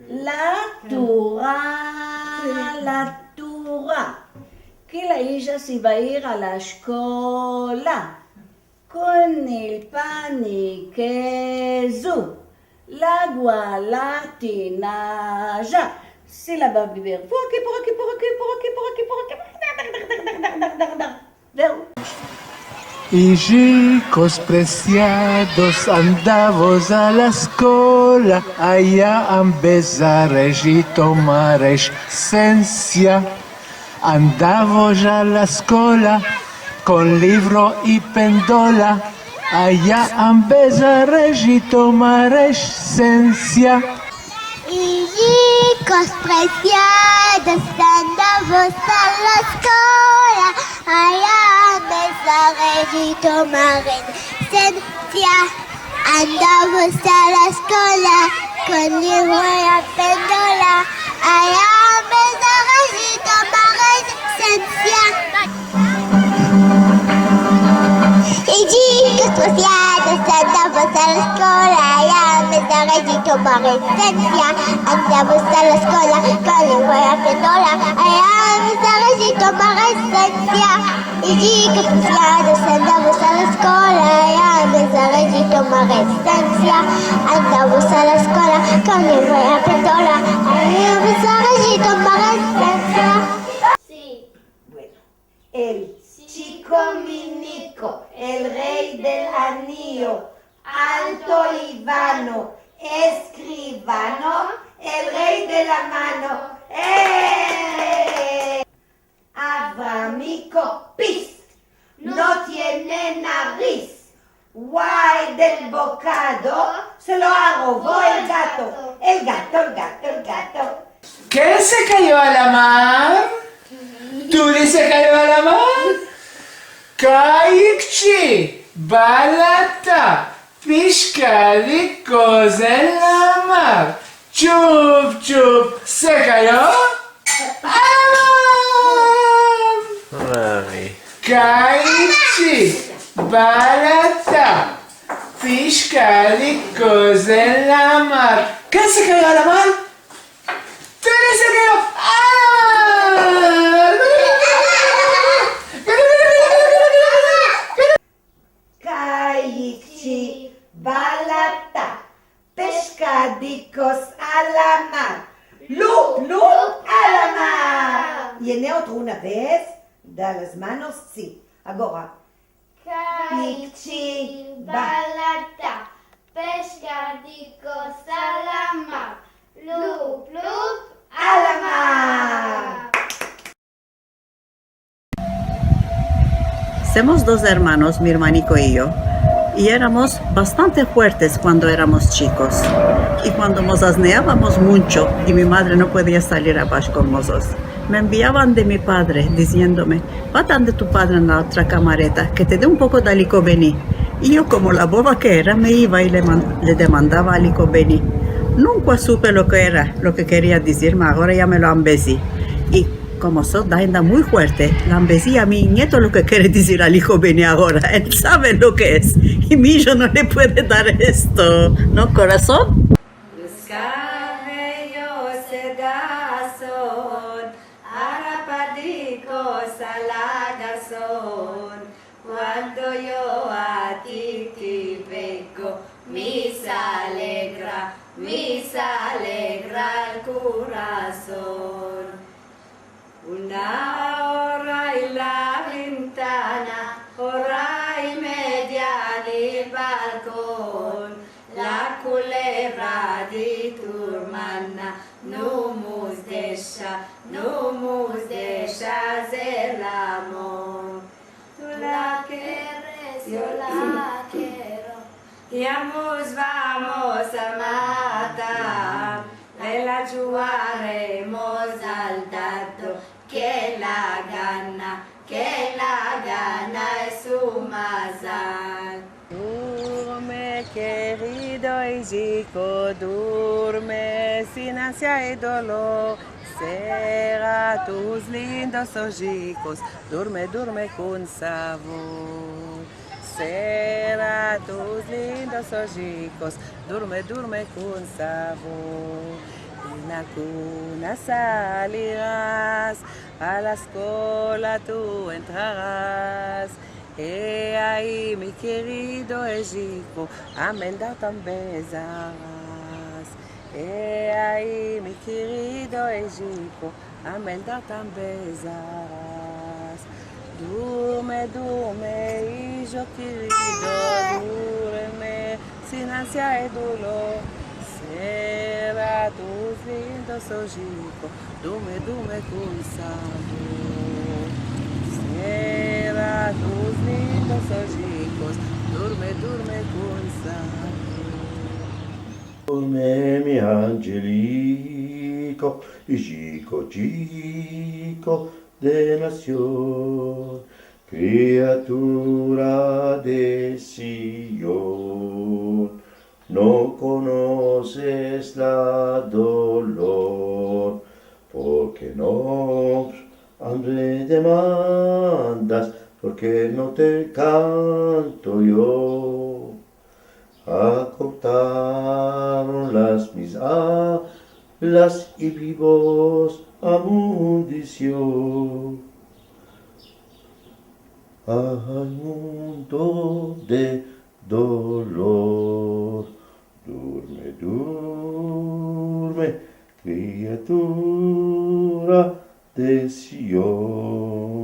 La Torah, la Torah. Que ella se iba a ir a la escuela con el pan y queso, l'agua, la tinaya. C'est là-bas, bébé. Por aquí, por aquí, por aquí, por aquí, por aquí, por aquí. Zהו. Y chicos preciados andavos a la escuela, allá a empezar y tomar esencia. Andavos a la escuela con libro y pendola, allá a empezar y tomar esencia. Y chicos preciados andamos a la escuela, allá a empezar y tomar esencia. Andamos a la escuela con libro y pendola, allá a empezar y tomar esencia. Y chicos preciados andamos a la escuela, allá a empezar y tomar esencia. Andamos a la escuela con libro y pendola, allá a empezar y tomar esencia. Y chicos preciados andamos a la escuela, allá a empezar y tomar esencia. Andamos a la escuela con libro y pendola, allá a empezar y tomar esencia. Sí. Bueno, el chico minico, el rey del anillo, alto y vano, escribano, el rey de la mano. Abramico, pis, no tiene nariz. Guay del bocado, se lo robó el gato. El gato, el gato, el gato. ¿Qué se cayó a la mar? ¿Tú se cayó a la mar? Kayıkçı, balata, pişkalikos en la mar. Chup chup, se cayó a la mar. Kayıkçı, balata, pişkalikos en la mar. ¿Qué se cayó a la mar? ¿Tú se cayó a la mar? Kayıkçı, balata, pescadicos a la mar. Lup, lup, a la mar. ¿Tiene otro una vez? Da las manos, sí. Ahora. Kayıkçı, balata, pescadicos a la mar. Lup, lup, a la mar. Somos dos hermanos, mi hermanico y yo, y éramos bastante fuertes cuando éramos chicos. Y cuando nos asneábamos mucho y mi madre no podía salir abajo con nosotros, me enviaban de mi padre diciéndome, vatan de tu padre en la otra camareta, que te dé un poco de alicobení. Y yo, como la boba que era, me iba y le demandaba alicobení. Nunca supe lo que era, lo que quería decirme, ahora ya me lo ambesí. Y como soy daenda muy fuerte, la ambesí a mi nieto lo que quiere decir al hijo viene ahora. Él sabe lo que es. Y mi hijo no le puede dar esto. ¿No, corazón? Cuando yo a ti te vengo, mis alegra el corazón. Una hora en la ventana, hora y media en el balcón. La culebra de tu hermana no nos deja hacer el amor. Tú la quieres, yo la quiero. Y ambos vamos a matar. Y la jugaremos al dado. Que la gana es su mazal. Duerme, querido hijico, duerme sin ansia y dolor. Cierra tus lindos ojicos, duerme, duerme con sabor. Cierra tus lindos ojicos, duerme, duerme con sabor. la cuna salirás, a la escuela tú entrarás. He ahí mi querido Egipto, a Mendar tan besarás. He ahí mi querido Egipto, a Mendar tan besarás. Duerme, duerme, hijo querido, duerme, sin ansia y dolor. Cierra tus lindos ojitos, duerme, duerme con sabor. Cierra tus lindos ojitos, duerme, duerme con sabor. Duerme mi angelico, y chico, chico de nación, criatura de Sion, no conoces la dolor, porque no hambre demandas, porque no te canto yo. Acortaron mis alas y vivos a mundición. Ay, mundo de dolor, duerme, duerme, criatura de Sion.